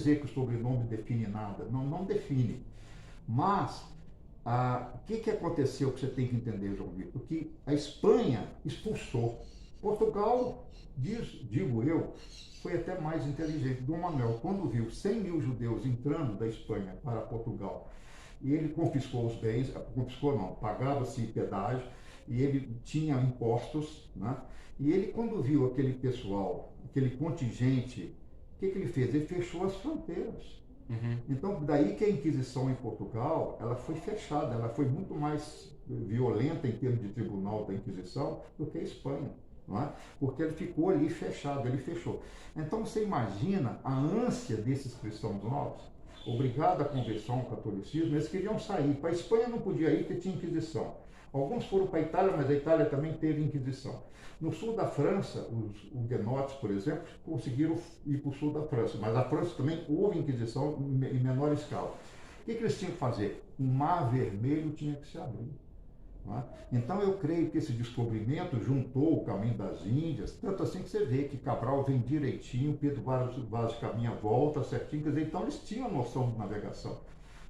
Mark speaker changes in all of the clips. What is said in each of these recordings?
Speaker 1: dizer que o sobrenome define nada, não define. Mas o que aconteceu que você tem que entender, João Vitor? Que a Espanha expulsou. Portugal, digo eu, foi até mais inteligente. Dom Manuel, quando viu 100 mil judeus entrando da Espanha para Portugal, e ele confiscou os bens, confiscou não, pagava-se pedágio, e ele tinha impostos, né? E ele, quando viu aquele pessoal, aquele contingente, o que ele fez? Ele fechou as fronteiras. Então, daí que a Inquisição em Portugal, ela foi fechada, ela foi muito mais violenta em termos de tribunal da Inquisição do que a Espanha, não é? Porque ele ficou ali fechado, ele fechou. Então, você imagina a ânsia desses cristãos novos, obrigado à conversão ao catolicismo, eles queriam sair. Para a Espanha não podia ir porque tinha Inquisição. Alguns foram para a Itália, mas a Itália também teve Inquisição. No sul da França, os huguenotes, por exemplo, conseguiram ir para o sul da França, mas a França também houve Inquisição em menor escala. O que eles tinham que fazer? O Mar Vermelho tinha que se abrir. Não é? Então eu creio que esse descobrimento juntou o caminho das Índias, tanto assim que você vê que Cabral vem direitinho, Pedro Vaz de Caminha volta certinho, quer dizer, então eles tinham a noção de navegação.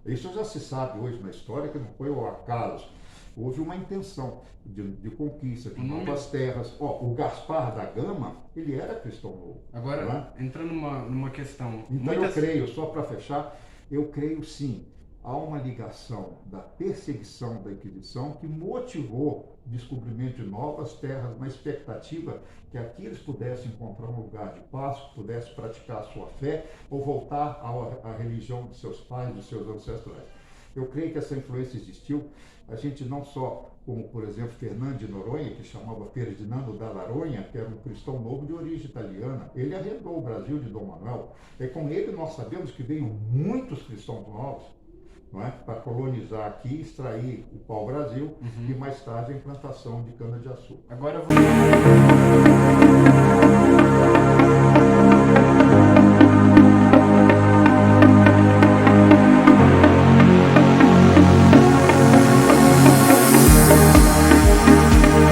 Speaker 1: Isso já se sabe hoje na história que não foi ao acaso. Houve uma intenção de conquista de novas terras. O Gaspar da Gama, ele era cristão novo.
Speaker 2: Agora, entrando numa questão...
Speaker 1: Então eu creio, só para fechar, eu creio sim, há uma ligação da perseguição da Inquisição que motivou o descobrimento de novas terras, uma expectativa que aqui eles pudessem encontrar um lugar de paz, pudessem praticar a sua fé ou voltar à religião de seus pais, de seus ancestrais. Eu creio que essa influência existiu. A gente não só, como por exemplo Fernando de Noronha, que chamava Ferdinando da Laronha, que era um cristão novo de origem italiana, ele arrendou o Brasil de Dom Manuel. E com ele nós sabemos que veio muitos cristãos novos, não é? Para colonizar aqui, extrair o pau-brasil e mais tarde a implantação de cana-de-açúcar.
Speaker 2: Agora eu vou...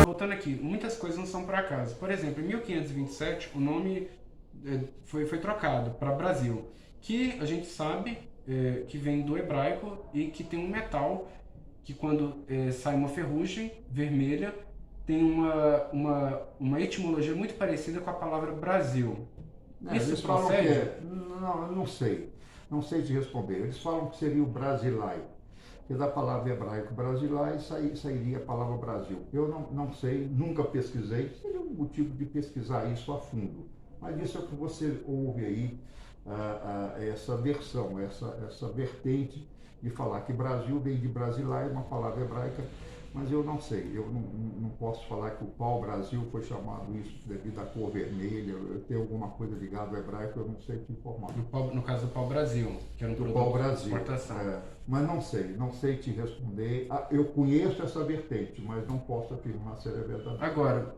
Speaker 2: Voltando aqui, muitas coisas não são por acaso. Por exemplo, em 1527 o nome foi trocado para Brasil, que a gente sabe que vem do hebraico e que tem um metal que quando sai uma ferrugem vermelha tem uma etimologia muito parecida com a palavra Brasil. Isso procede?
Speaker 1: Não, eu não sei. Não sei te responder. Eles falam que seria o Brasilai. Que da palavra hebraico Brasilai sairia a palavra Brasil. Eu não sei, nunca pesquisei. Seria um motivo de pesquisar isso a fundo. Mas isso é o que você ouve aí, essa versão, essa vertente de falar que Brasil vem de Brasilai, uma palavra hebraica, mas eu não sei, eu não posso falar que o pau-brasil foi chamado isso devido à cor vermelha, tem alguma coisa ligada ao hebraico, eu não sei te informar.
Speaker 2: No caso do pau-brasil, que era um produto de exportação.
Speaker 1: Mas não sei te responder. Eu conheço essa vertente, mas não posso afirmar se é verdade.
Speaker 2: Agora,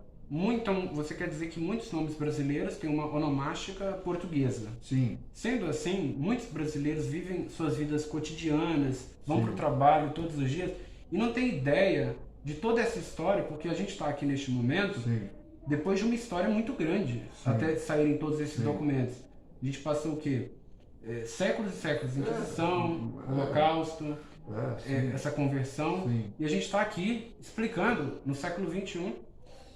Speaker 2: você quer dizer que muitos nomes brasileiros têm uma onomástica portuguesa.
Speaker 1: Sim.
Speaker 2: Sendo assim, muitos brasileiros vivem suas vidas cotidianas, vão para o trabalho todos os dias e não tem ideia de toda essa história, porque a gente está aqui neste momento depois de uma história muito grande, até saírem todos esses documentos. A gente passou o quê? Séculos e séculos de Inquisição, Holocausto, essa conversão, e a gente está aqui explicando no século XXI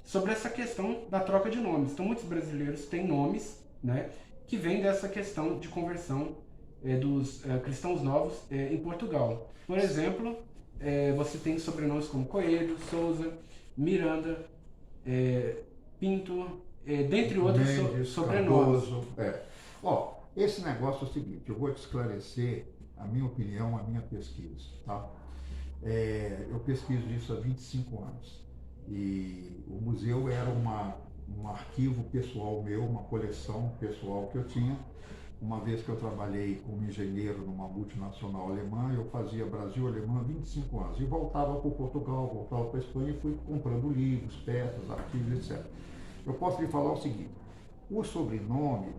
Speaker 2: sobre essa questão da troca de nomes. Então muitos brasileiros têm nomes, né, que vêm dessa questão de conversão dos cristãos novos em Portugal. Por exemplo, você tem sobrenomes como Coelho, Souza, Miranda, Pinto, dentre outros sobrenomes.
Speaker 1: Esse negócio é o seguinte, eu vou te esclarecer a minha opinião, a minha pesquisa, tá? Eu pesquiso isso há 25 anos e o museu era um arquivo pessoal meu, uma coleção pessoal que eu tinha. Uma vez que eu trabalhei como engenheiro numa multinacional alemã, eu fazia Brasil-Alemã há 25 anos e voltava para Portugal, voltava para a Espanha e fui comprando livros, peças, arquivos, etc. Eu posso lhe falar o seguinte, o sobrenome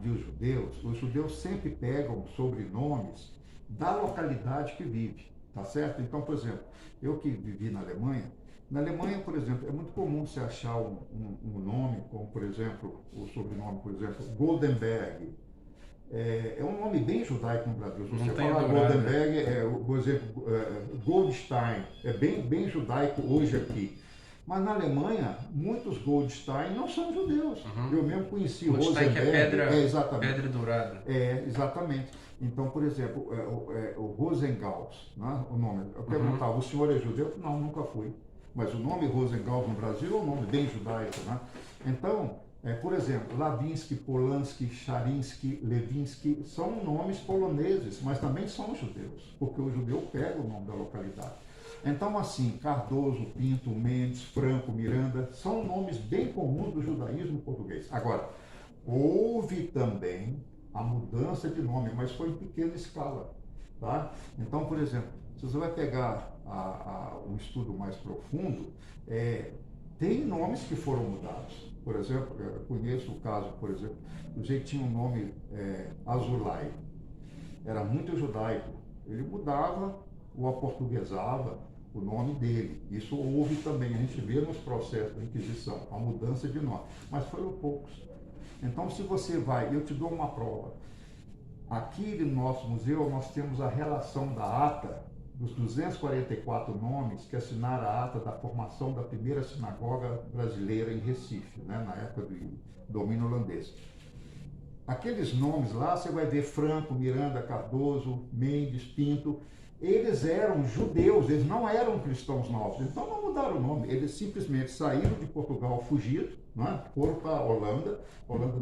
Speaker 1: os judeus sempre pegam sobrenomes da localidade que vive, tá certo? Então, por exemplo, eu que vivi na Alemanha, por exemplo, é muito comum você achar um nome, como por exemplo, o sobrenome, por exemplo, Goldenberg. é um nome bem judaico no Brasil. Se você
Speaker 2: Montanha
Speaker 1: falar
Speaker 2: Dourada.
Speaker 1: Goldenberg, por exemplo, Goldstein, é bem judaico hoje aqui. Mas na Alemanha, muitos Goldstein não são judeus. Eu mesmo conheci
Speaker 2: Goldstein,
Speaker 1: Rosenberg.
Speaker 2: que é pedra,
Speaker 1: exatamente.
Speaker 2: pedra dourada.
Speaker 1: Exatamente. Então, por exemplo, o Rosengaus, né, o nome. Eu perguntava, o senhor é judeu? Não, nunca fui. Mas o nome Rosengaus no Brasil é um nome bem judaico, né? Então, por exemplo, Lavinsky, Polanski, Charinsky, Levinsky são nomes poloneses, mas também são judeus, porque o judeu pega o nome da localidade. Então, assim, Cardoso, Pinto, Mendes, Franco, Miranda, são nomes bem comuns do judaísmo português. Agora, houve também a mudança de nome, mas foi em pequena escala, tá? Então, por exemplo, se você vai pegar um estudo mais profundo, tem nomes que foram mudados. Por exemplo, eu conheço o caso, por exemplo, do jeito tinha um nome Azulay. Era muito judaico. Ele mudava ou aportuguesava o nome dele. Isso houve também, a gente vê nos processos da Inquisição, a mudança de nome. Mas foram poucos. Então, se você vai, eu te dou uma prova. Aqui no nosso museu, nós temos a relação da ata dos 244 nomes que assinaram a ata da formação da primeira sinagoga brasileira em Recife, né, na época do domínio holandês. Aqueles nomes lá, você vai ver Franco, Miranda, Cardoso, Mendes, Pinto, eles eram judeus, eles não eram cristãos novos, então não mudaram o nome, eles simplesmente saíram de Portugal fugido, né, foram para a Holanda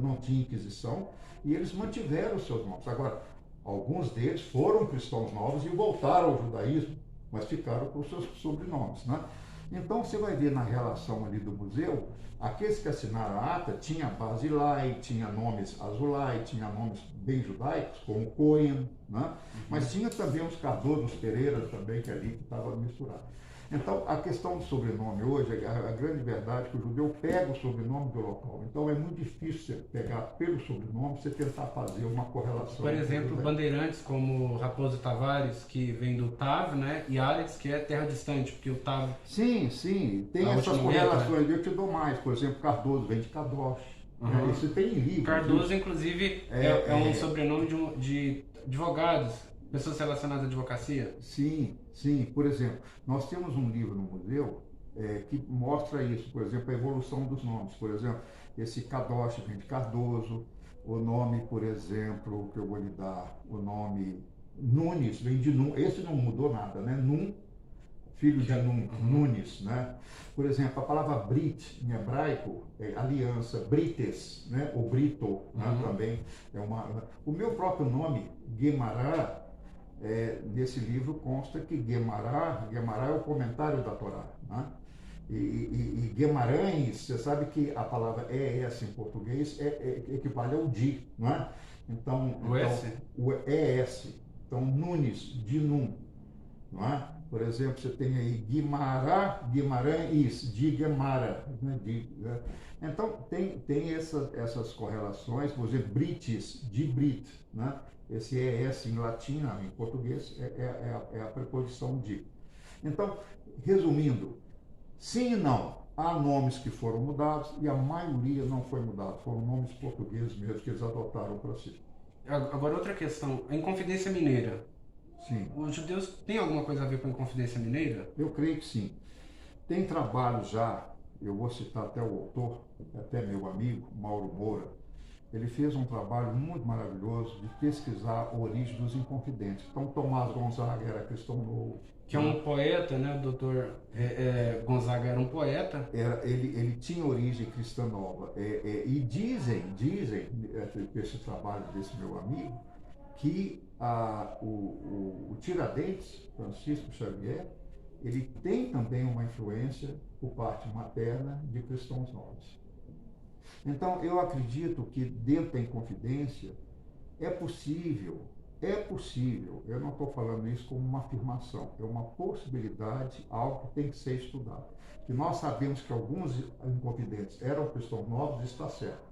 Speaker 1: não tinha Inquisição, e eles mantiveram os seus nomes. Agora, alguns deles foram cristãos novos e voltaram ao judaísmo, mas ficaram com os seus sobrenomes, né? Então você vai ver na relação ali do museu, aqueles que assinaram a ata tinha Basilai, tinha nomes Azulay, tinha nomes bem judaicos, como Cohen, né? Mas tinha também os Cardoso, os Pereira também, que ali estava misturado. Então, a questão do sobrenome hoje, a grande verdade é que o judeu pega o sobrenome do local. Então, é muito difícil você pegar pelo sobrenome, você tentar fazer uma correlação.
Speaker 2: Por exemplo, bandeirantes como Raposo Tavares, que vem do Tav, né? E Alex, que é terra distante, porque o Tav...
Speaker 1: Sim, tem essas correlações. Eu te dou mais. Por exemplo, Cardoso vem de Kadosh. Isso tem em livro.
Speaker 2: Cardoso, inclusive, é um sobrenome de advogados, pessoas relacionadas à advocacia.
Speaker 1: Sim. Por exemplo, nós temos um livro no museu que mostra isso. Por exemplo, a evolução dos nomes. Por exemplo, esse Kadosh vem de Cardoso. O nome, por exemplo, que eu vou lhe dar, o nome Nunes vem de Nun. Esse não mudou nada, né? Nun, filho de Nun, Nunes, né? Por exemplo, a palavra Brit, em hebraico, é aliança, Brites, né? Ou Brito, né? Também é uma... O meu próprio nome, Guemará, nesse livro consta que Guemará é o comentário da Torá, né? E Guimarães, você sabe que a palavra ES em português equivale ao di, não é? Então, o ES. Então, Nunes, de Nun, não é? Por exemplo, você tem aí Guimarães, de Guemara, né? Então, tem essas correlações, por exemplo, Brites, de Brit, né? Esse ES em latim, em português, é a preposição de. Então, resumindo, sim e não, há nomes que foram mudados e a maioria não foi mudada, foram nomes portugueses mesmo que eles adotaram para si.
Speaker 2: Agora, outra questão, a Inconfidência Mineira.
Speaker 1: Sim.
Speaker 2: Os judeus têm alguma coisa a ver com a Inconfidência Mineira?
Speaker 1: Eu creio que sim. Tem trabalho já, eu vou citar até o autor, até meu amigo, Mauro Moura. Ele fez um trabalho muito maravilhoso de pesquisar a origem dos Inconfidentes. Então, Tomás Gonzaga era cristão novo.
Speaker 2: Que é um poeta, né? O doutor Gonzaga era um poeta.
Speaker 1: Ele tinha origem cristã nova. E dizem, esse trabalho desse meu amigo, que o Tiradentes, Francisco Xavier, ele tem também uma influência por parte materna de cristãos novos. Então, eu acredito que dentro da Inconfidência é possível, eu não estou falando isso como uma afirmação, é uma possibilidade, algo que tem que ser estudado. Que nós sabemos que alguns Inconfidentes eram cristãos novos, está certo.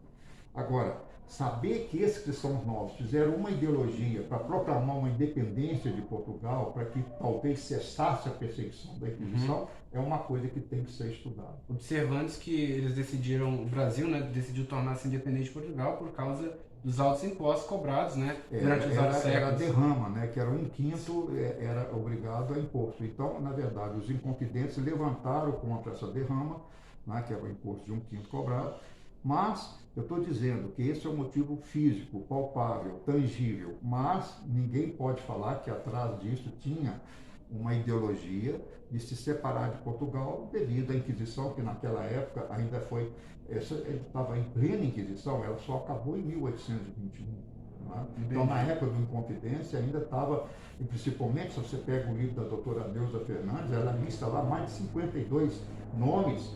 Speaker 1: Agora, saber que esses cristãos novos fizeram uma ideologia para proclamar uma independência de Portugal, para que talvez cessasse a perseguição da Inquisição, é uma coisa que tem que ser estudada.
Speaker 2: Observando que eles decidiram, o Brasil, né, decidiu tornar-se independente de Portugal por causa dos altos impostos cobrados, né? Durante os vários séculos.
Speaker 1: Era a derrama, né? Que era 1/5 era obrigado a imposto. Então, na verdade, os inconfidentes levantaram contra essa derrama, né? Que era o imposto de 1/5 cobrado. Mas eu estou dizendo que esse é um motivo físico, palpável, tangível. Mas ninguém pode falar que atrás disso tinha uma ideologia de se separar de Portugal devido à Inquisição, que naquela época ainda foi, estava em plena Inquisição, ela só acabou em 1821. Né? Então, na época do Inconfidência, ainda estava, e principalmente se você pega o livro da doutora Neuza Fernandes, ela lista lá mais de 52 nomes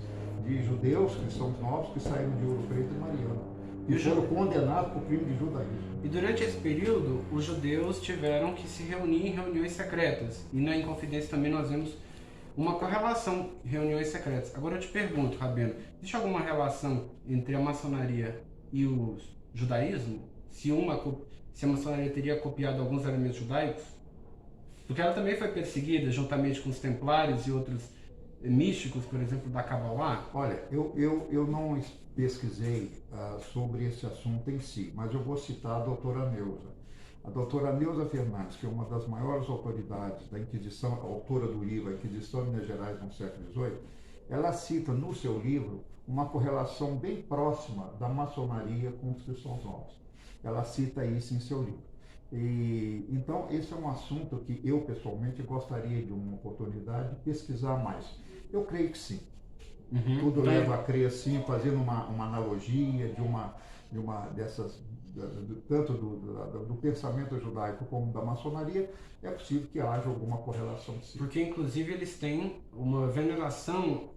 Speaker 1: de judeus, cristãos novos, que saíram de Ouro Preto e Mariana, e foram condenados por crime de judaísmo.
Speaker 2: E durante esse período, os judeus tiveram que se reunir em reuniões secretas. E na Inconfidência também nós vemos uma correlação em reuniões secretas. Agora eu te pergunto, Rabino, existe alguma relação entre a maçonaria e o judaísmo? Se a maçonaria teria copiado alguns elementos judaicos? Porque ela também foi perseguida juntamente com os templários e outros místicos, por exemplo, da Kabbalah?
Speaker 1: Olha, eu não pesquisei sobre esse assunto em si, mas eu vou citar a doutora Neuza. A doutora Neuza Fernandes, que é uma das maiores autoridades da Inquisição, autora do livro A Inquisição em Minas Gerais no século XVIII, ela cita no seu livro uma correlação bem próxima da maçonaria com os cristãos novos. Ela cita isso em seu livro. Então, esse é um assunto que eu, pessoalmente, gostaria de uma oportunidade de pesquisar mais. Eu creio que sim. Tudo leva a crer sim, fazendo uma analogia de uma dessas, tanto do pensamento judaico como da maçonaria, é possível que haja alguma correlação sim.
Speaker 2: Porque, inclusive, eles têm uma veneração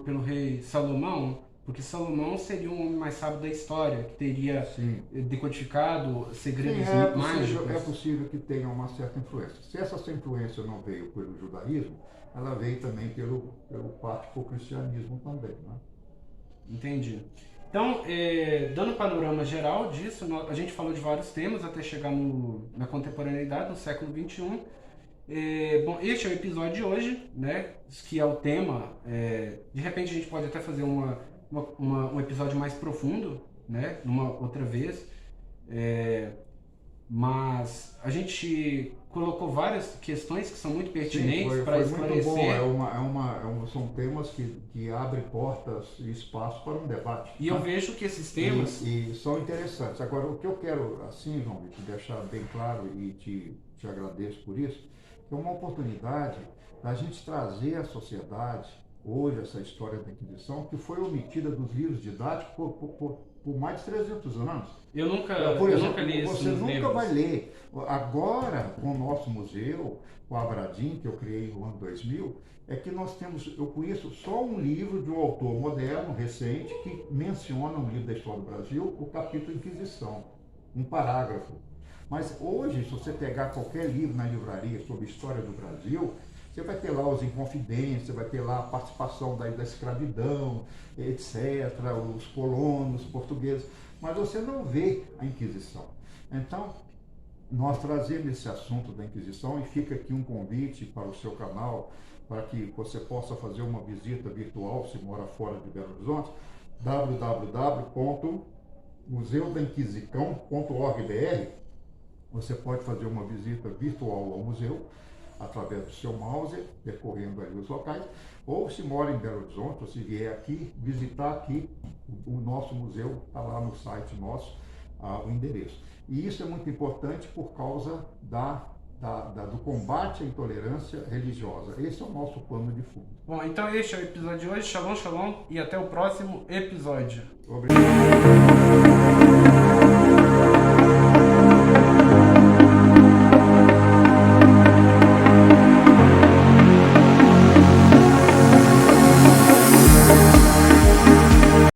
Speaker 2: pelo rei Salomão, porque Salomão seria um homem mais sábio da história, que teria decodificado segredos mágicos.
Speaker 1: É possível que tenha uma certa influência. Se essa influência não veio pelo judaísmo, ela veio também pelo cristianismo também, né?
Speaker 2: Entendi. Então, dando um panorama geral disso, a gente falou de vários temas até chegar na contemporaneidade, no século XXI. Bom, este é o episódio de hoje, né? Que é o tema. De repente a gente pode até fazer um episódio mais profundo, né? Numa outra vez. Mas a gente colocou várias questões que são muito pertinentes para esclarecer.
Speaker 1: Muito bom. São temas que abrem portas e espaço para um debate.
Speaker 2: E eu vejo que esses temas...
Speaker 1: E são interessantes. Agora, o que eu quero, assim, João Vitor, deixar bem claro, e te agradeço por isso, é uma oportunidade da gente trazer à sociedade, hoje, essa história da Inquisição, que foi omitida dos livros didáticos por mais de 300 anos.
Speaker 2: Eu nunca li isso.
Speaker 1: Você nunca vai ler. Agora, com o nosso museu, o Abradim, que eu criei no ano 2000, é que nós temos, eu conheço só um livro de um autor moderno, recente, que menciona um livro da história do Brasil, o capítulo Inquisição, um parágrafo. Mas hoje, se você pegar qualquer livro na livraria sobre a história do Brasil, você vai ter lá os Inconfidentes, você vai ter lá a participação da escravidão, etc., os colonos portugueses, mas você não vê a Inquisição. Então, nós trazemos esse assunto da Inquisição e fica aqui um convite para o seu canal, para que você possa fazer uma visita virtual, se mora fora de Belo Horizonte, www.museudainquisicão.org.br. Você pode fazer uma visita virtual ao museu, através do seu mouse, percorrendo ali os locais, ou se mora em Belo Horizonte, ou se vier aqui, visitar aqui o nosso museu, está lá no site nosso, o endereço. E isso é muito importante por causa do combate à intolerância religiosa. Esse é o nosso pano de fundo.
Speaker 2: Bom, então este é o episódio de hoje. Shalom, shalom, e até o próximo episódio.
Speaker 1: Obrigado.